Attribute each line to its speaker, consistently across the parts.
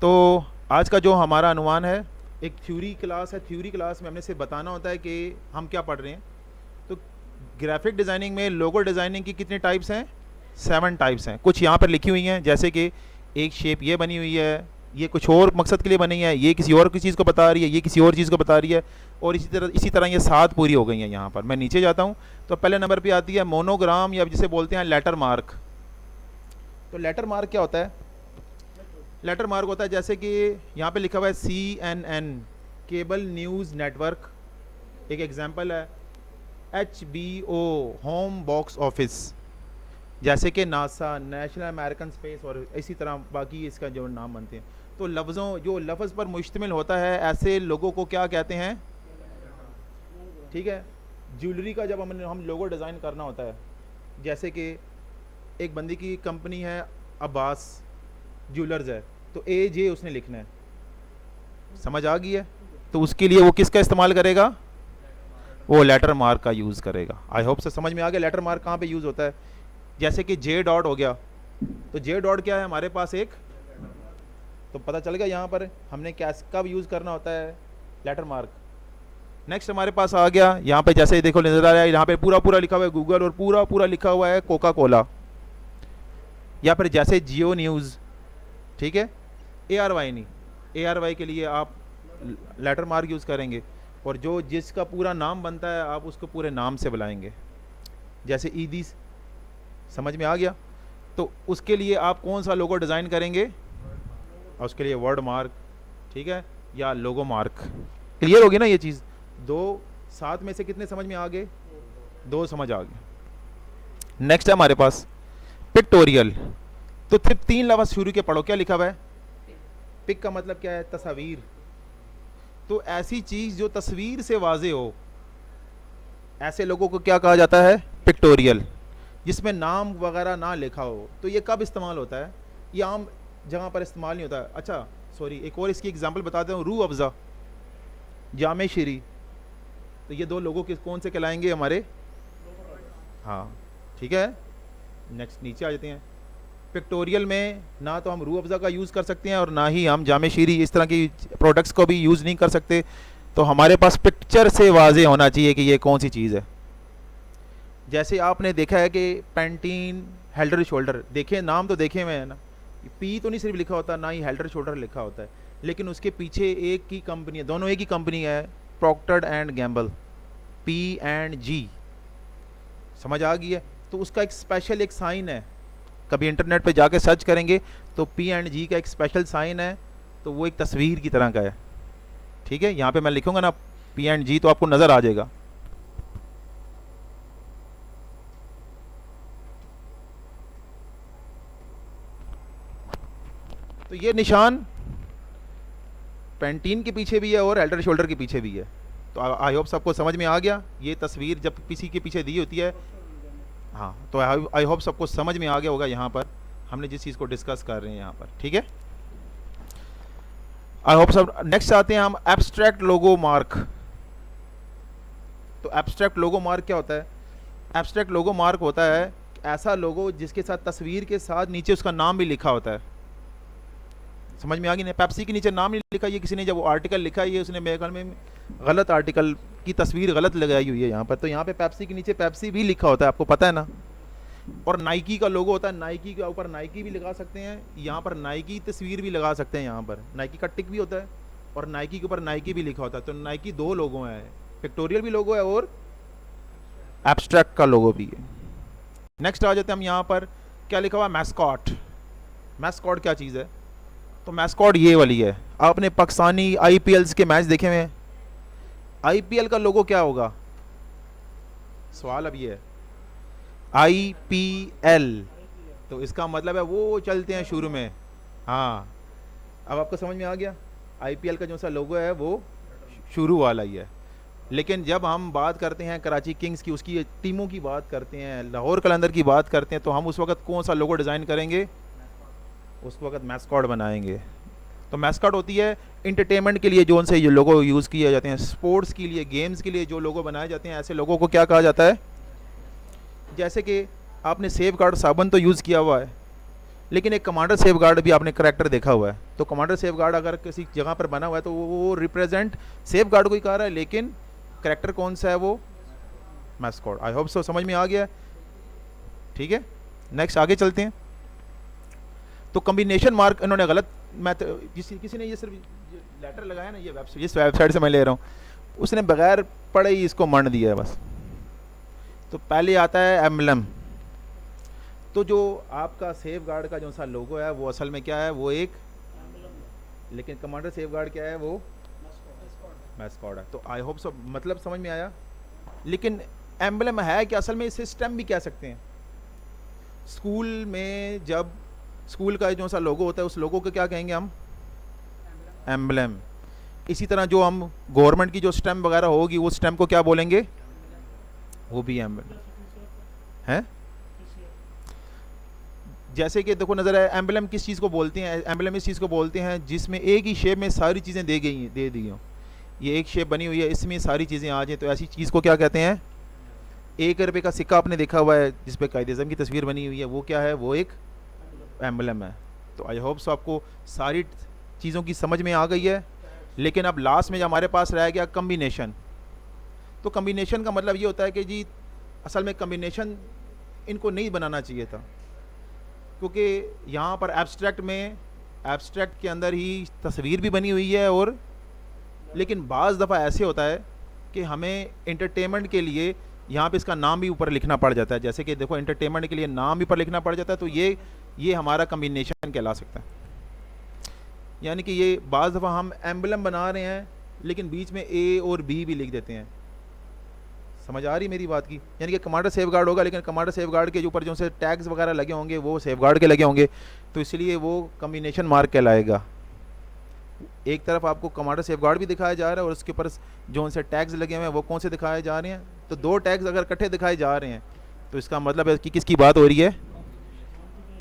Speaker 1: तो आज का जो हमारा अनुमान है, एक थ्योरी क्लास है। थ्योरी क्लास में हमने सिर्फ बताना होता है कि हम क्या पढ़ रहे हैं। तो ग्राफिक डिज़ाइनिंग में लोगो डिज़ाइनिंग की कितने टाइप्स हैं? 7 टाइप्स हैं। कुछ यहाँ पर लिखी हुई हैं, जैसे कि एक शेप ये बनी हुई है, ये कुछ और मकसद के लिए बनी है, ये किसी और की चीज़ को बता रही है, ये किसी और चीज़ को बता रही है, और इसी तरह ये 7 पूरी हो गई हैं। यहाँ पर मैं नीचे जाता हूँ तो पहले नंबर पे आती है मोनोग्राम, या जिसे बोलते हैं लेटर मार्क। तो लेटर मार्क क्या होता है? लेटर मार्क होता है जैसे कि यहाँ पे लिखा हुआ है CNN, केबल न्यूज़ नेटवर्क। एक एग्जांपल है HBO, होम बॉक्स ऑफिस। जैसे कि नासा, नेशनल अमेरिकन स्पेस, और इसी तरह बाकी इसका जो नाम बनते हैं। तो लफ्ज़ों, जो लफ्ज़ पर मुश्तमिल होता है, ऐसे लोगों को क्या कहते हैं? ठीक है। ज्वेलरी का जब हम लोगो डिज़ाइन करना होता है, जैसे कि एक बंदी की कंपनी है अब्बास ज्वेलर्स है, तो AJ उसने लिखना है। समझ आ गई है? तो उसके लिए वो किसका इस्तेमाल करेगा? वो लेटर मार्क का यूज़ करेगा। आई होप से समझ में आ गया लेटर मार्क कहाँ पे यूज़ होता है। जैसे कि J डॉट हो गया, तो J डॉट क्या है हमारे पास? एक, तो पता चल गया यहाँ पर हमने क्या कब यूज़ करना होता है लेटर मार्क। नेक्स्ट हमारे पास आ गया यहाँ पे, जैसे देखो नजर आ रहा है, यहाँ पे पूरा पूरा लिखा हुआ है गूगल, और पूरा पूरा लिखा हुआ है कोका कोला। या फिर जैसे जियो न्यूज़, ठीक है। ARY नहीं, ARY के लिए आप लेटर मार्क यूज़ करेंगे, और जो जिसका पूरा नाम बनता है आप उसको पूरे नाम से बुलाएंगे। जैसे ईदी, समझ में आ गया? तो उसके लिए आप कौन सा लोगो डिज़ाइन करेंगे? और उसके लिए वर्ड मार्क, ठीक है, या लोगो मार्क। क्लियर होगी ना ये चीज़? 2 7 में से कितने समझ में आ गए? 2 समझ आ गए। नेक्स्ट है हमारे पास पिक्टोरियल। तो सिर्फ 3 लफ्ज़ शुरू के पढ़ो। क्या लिखा हुआ है? पिक का मतलब क्या है? तस्वीर। तो ऐसी चीज़ जो तस्वीर से वाजे हो, ऐसे लोगों को क्या कहा जाता है? पिक्टोरियल। जिसमें नाम वगैरह ना लिखा हो। तो ये कब इस्तेमाल होता है? ये आम जगह पर इस्तेमाल नहीं होता है। अच्छा सॉरी, एक और इसकी एग्जांपल बताते हूँ। रूह अफ़ज़ा, जामे शीरी। तो ये 2 लोगों के कौन से कहलाएंगे हमारे? हाँ, ठीक है। नेक्स्ट नीचे आ जाते हैं। पिक्टोरियल में ना तो हम रूह अफ़ज़ा का यूज़ कर सकते हैं, और ना ही हम जामे शीरी इस तरह की प्रोडक्ट्स को भी यूज़ नहीं कर सकते। तो हमारे पास पिक्चर से वाज़े होना चाहिए कि ये कौन सी चीज़ है। जैसे आपने देखा है कि पैंटीन, हेल्ड एंड शोल्डर, देखे नाम तो देखे हुए हैं ना। पी तो नहीं सिर्फ लिखा होता, ना ही हेल्ड एंड शोल्डर लिखा होता है, लेकिन उसके पीछे एक ही कंपनी है, दोनों एक ही कंपनी है, प्रॉक्टर एंड गैम्बल, P&G। समझ आ गई है? तो उसका एक स्पेशल एक साइन है। कभी इंटरनेट पे जाके सर्च करेंगे तो P&G का एक स्पेशल साइन है, तो वो एक तस्वीर की तरह का है। ठीक है, यहाँ पे मैं लिखूंगा ना P&G, तो आपको नज़र आ जाएगा। तो ये निशान पैंटीन के पीछे भी है और हेल्ड एंड शोल्डर के पीछे भी है। तो आई होप सबको समझ में आ गया। ये तस्वीर जब किसी के पीछे दी होती है, हाँ, तो आई होप सबको समझ में आ गया होगा यहाँ पर हमने जिस चीज़ को डिस्कस कर रहे हैं यहाँ पर। ठीक है, आई होप सब। नेक्स्ट आते हैं हम एब्स्ट्रैक्ट लोगो मार्क। तो एब्स्ट्रैक्ट लोगो मार्क क्या होता है? एब्स्ट्रैक्ट लोगो मार्क होता है ऐसा लोगो जिसके साथ तस्वीर के साथ नीचे उसका नाम भी लिखा होता है। समझ में आ गई ना? पेप्सी के नीचे नाम नहीं लिखा, ये किसी ने जब वो आर्टिकल लिखा है, ये उसने मेरे ख्याल में गलत आर्टिकल की तस्वीर गलत लगाई हुई है यहाँ पर। तो यहाँ पे पेप्सी के नीचे पेप्सी भी लिखा होता है, आपको पता है ना। और नाइकी का लोगो होता है, नाइकी के ऊपर नाइकी भी लगा सकते हैं, यहाँ पर नाइकी तस्वीर भी लगा सकते हैं, यहाँ पर नाइकी का टिक भी होता है, और नाइकी के ऊपर नाइकी भी लिखा होता है। तो नाइकी 2 लोगो हैं, पिक्टोरियल भी लोगो है और एब्स्ट्रैक्ट का लोगो भी है। नेक्स्ट आ जाते हैं हम यहाँ पर, क्या लिखा हुआ है? मैस्कॉट। मैस्कॉट क्या चीज़ है? तो मैस्कॉट ये वाली है। आपने पाकिस्तानी IPLs के मैच देखे हुए हैं? IPL का लोगो क्या होगा? सवाल अब ये है, IPL, तो इसका मतलब है वो चलते हैं शुरू में। हाँ, अब आपको समझ में आ गया। IPL का जो सा लोगो है वो शुरू वाला ही है। लेकिन जब हम बात करते हैं कराची किंग्स की, उसकी टीमों की बात करते हैं, लाहौर कलंदर की बात करते हैं, तो हम उस वक्त कौन सा लोगो डिज़ाइन करेंगे? उस वक्त मैस्कॉट बनाएंगे। तो मैस्कॉट होती है इंटरटेनमेंट के लिए जो उनसे ये लोगो यूज़ किए जाते हैं, स्पोर्ट्स के लिए, गेम्स के लिए जो लोगो बनाए जाते हैं, ऐसे लोगों को क्या कहा जाता है? जैसे कि आपने सेफ गार्ड साबुन तो यूज़ किया हुआ है, लेकिन एक कमांडर सेफ गार्ड भी आपने करैक्टर देखा हुआ है। तो कमांडर सेफ गार्ड अगर किसी जगह पर बना हुआ है तो वो रिप्रेजेंट सेफ गार्ड को ही कर रहा है, लेकिन करेक्टर कौन सा है, वो मैस्कॉट। आई होप सो समझ में आ गया। ठीक है, नेक्स्ट आगे चलते हैं। तो कम्बिनेशन मार्क इन्होंने गलत किसी ने ये सिर्फ लेटर लगाया ना, ये वेबसाइट, इस वेबसाइट से मैं ले रहा हूँ, उसने बगैर पढ़े ही इसको मंड दिया है बस। तो पहले आता है एम्बलम। तो जो आपका सेफ गार्ड का जो सा लोगो है वो असल में क्या है, वो एक, लेकिन कमांडर सेफ गार्ड क्या है, वो मैस्कॉट है। तो आई होप सो मतलब समझ में आया। लेकिन एम्बलम है कि असल में इसे स्टेम भी कह सकते हैं। स्कूल में जब स्कूल का जो सा लोगो होता है उस लोगो को क्या कहेंगे हम, एम्बलम। इसी तरह जो हम गवर्नमेंट की जो स्टेम वगैरह होगी वो स्टेम को क्या बोलेंगे, वो भी एम्बलम है। जैसे कि देखो नजर है, एम्बलम किस चीज़ को बोलते हैं, एम्बलम इस चीज़ को बोलते हैं जिसमें एक ही शेप में सारी चीज़ें दे दी हों। ये एक शेप बनी हुई है, इसमें सारी चीज़ें आ जाए, तो ऐसी चीज़ को क्या कहते हैं। 1 रुपये का सिक्का आपने देखा हुआ है जिस पे कायदे-ए-आज़म की तस्वीर बनी हुई है, वो क्या है, वो एक एम्बलम है। तो आई होप सो आपको सारी चीज़ों की समझ में आ गई है। लेकिन अब लास्ट में जो हमारे पास रह गया कम्बिनेशन। तो कम्बिनेशन का मतलब ये होता है कि जी असल में कम्बिनेशन इनको नहीं बनाना चाहिए था, क्योंकि यहाँ पर एब्स्ट्रैक्ट में, एब्स्ट्रैक्ट के अंदर ही तस्वीर भी बनी हुई है, और लेकिन बाज़ दफ़ा ऐसे होता है कि हमें एंटरटेनमेंट के लिए यहाँ पे इसका नाम भी ऊपर लिखना पड़ जाता है। जैसे कि देखो एंटरटेनमेंट के लिए नाम भी ऊपर लिखना पड़ जाता है, तो ये हमारा कम्बिनेशन कहला सकता है। यानी कि ये बाज़ दफ़ा हम एम्बलम बना रहे हैं लेकिन बीच में ए और बी भी लिख देते हैं। समझ आ रही मेरी बात की। यानी कि कमांडर सेफ गार्ड होगा, लेकिन कमांडर सेफ गार्ड के ऊपर जो से टैग्स वगैरह लगे होंगे वो सेफ गार्ड के लगे होंगे, तो इसलिए वो कम्बिनेशन मार्क कहलाएगा। एक तरफ आपको कमांडर सेफ गार्ड भी दिखाया जा रहा है और उसके ऊपर जो उनसे टैग्स लगे हुए हैं वो कौन से दिखाए जा रहे हैं। तो 2 टैग्स अगर इकट्ठे दिखाए जा रहे हैं तो इसका मतलब है कि किसकी बात हो रही है,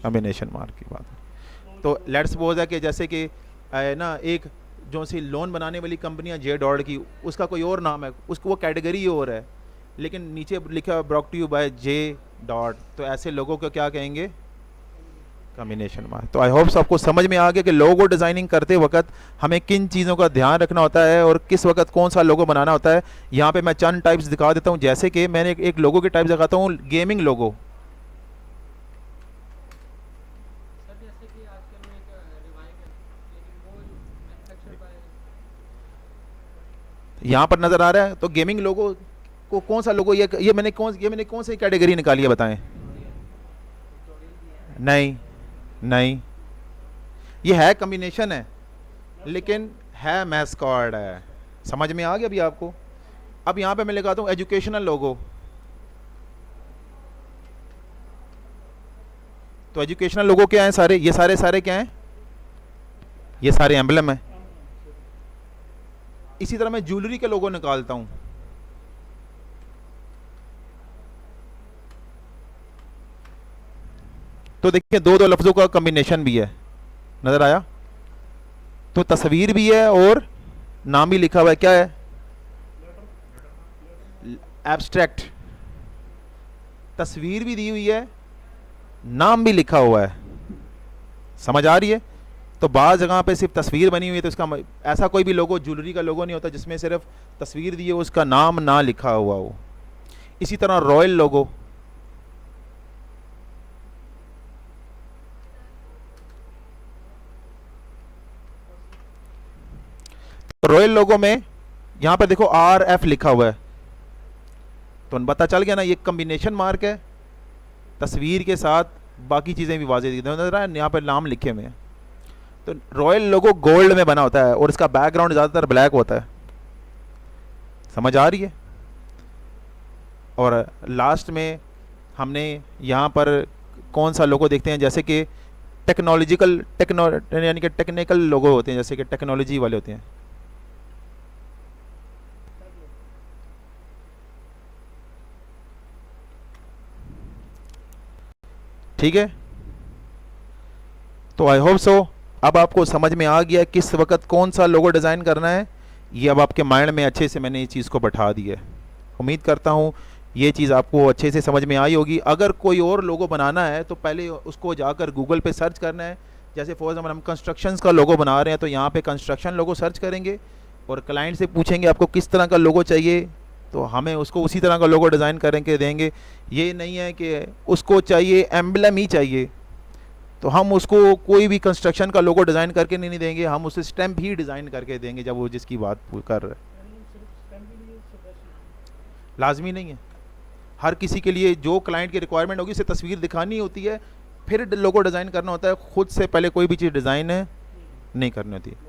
Speaker 1: कम्बिनेशन मार्क की बात। तो लेट्स सपोज है कि जैसे कि ना एक जो सी लोन बनाने वाली कंपनियां जे डॉट की, उसका कोई और नाम है, उसको वो कैटेगरी और है, लेकिन नीचे लिखा brought to you by J dot, तो ऐसे लोगों को क्या कहेंगे, कम्बिनेशन मार्क। तो आई होप आपको समझ में आ गया कि लोगो डिज़ाइनिंग करते वक्त हमें किन चीज़ों का ध्यान रखना होता है और किस वक्त कौन सा लोगो बनाना होता है। यहाँ पे मैं चंद टाइप्स दिखा देता हूँ। जैसे कि मैंने एक लोगो की टाइप दिखाता हूँ, गेमिंग लोगो। यहाँ पर नज़र आ रहा है, तो गेमिंग लोगो को कौन सा लोगो, ये मैंने कौन सी कैटेगरी निकाली है बताएं। नहीं, ये है कम्बिनेशन है, लेकिन है मैस्कॉट है। समझ में आ गया अभी आपको। अब यहाँ पे मैं लगाता हूँ एजुकेशनल लोगो। तो एजुकेशनल लोगो क्या है, सारे ये सारे क्या हैं, ये सारे एम्बलम है। इसी तरह मैं ज्वेलरी के लोगो निकालता हूं। तो देखिए 2 लफ्जों का कॉम्बिनेशन भी है, नजर आया। तो तस्वीर भी है और नाम भी लिखा हुआ है, क्या है, एब्स्ट्रैक्ट। तस्वीर भी दी हुई है, नाम भी लिखा हुआ है। समझ आ रही है। तो बाज़ जगह पे सिर्फ तस्वीर बनी हुई है, तो इसका ऐसा कोई भी लोगो ज्वेलरी का लोगो नहीं होता जिसमें सिर्फ तस्वीर दी हो, उसका नाम ना लिखा हुआ हो। इसी तरह रॉयल लोगो। तो रॉयल लोगो में यहाँ पर देखो RF लिखा हुआ है, तो पता चल गया ना, ये कम्बिनेशन मार्क है। तस्वीर के साथ बाकी चीज़ें भी वाज़ेह दी नजर आ रहा है, यहाँ पर नाम लिखे हुए हैं। तो रॉयल लोगो गोल्ड में बना होता है और इसका बैकग्राउंड ज़्यादातर ब्लैक होता है। समझ आ रही है। और लास्ट में हमने यहाँ पर कौन सा लोगो देखते हैं, जैसे कि यानी कि टेक्निकल लोगो होते हैं, जैसे कि टेक्नोलॉजी वाले होते हैं। ठीक है। तो आई होप सो अब आपको समझ में आ गया किस वक्त कौन सा लोगो डिज़ाइन करना है। ये अब आपके माइंड में अच्छे से मैंने ये चीज़ को बैठा दी है। उम्मीद करता हूँ ये चीज़ आपको अच्छे से समझ में आई होगी। अगर कोई और लोगो बनाना है तो पहले उसको जाकर गूगल पे सर्च करना है। जैसे फॉर एग्जाम्पल हम कंस्ट्रक्शंस का लोगो बना रहे हैं, तो यहाँ पे कंस्ट्रक्शन लोगो सर्च करेंगे और क्लाइंट से पूछेंगे आपको किस तरह का लोगो चाहिए, तो हमें उसको उसी तरह का लोगो डिज़ाइन करके देंगे। ये नहीं है कि उसको चाहिए एम्बलम ही चाहिए, तो हम उसको कोई भी कंस्ट्रक्शन का लोगो डिज़ाइन करके नहीं देंगे, हम उसे स्टैम्प ही डिज़ाइन करके देंगे जब वो जिसकी बात कर रहे हैं। लाजमी नहीं है, हर किसी के लिए जो क्लाइंट की रिक्वायरमेंट होगी उसे तस्वीर दिखानी होती है, फिर लोगो डिज़ाइन करना होता है। खुद से पहले कोई भी चीज़ डिज़ाइन नहीं करनी होती है।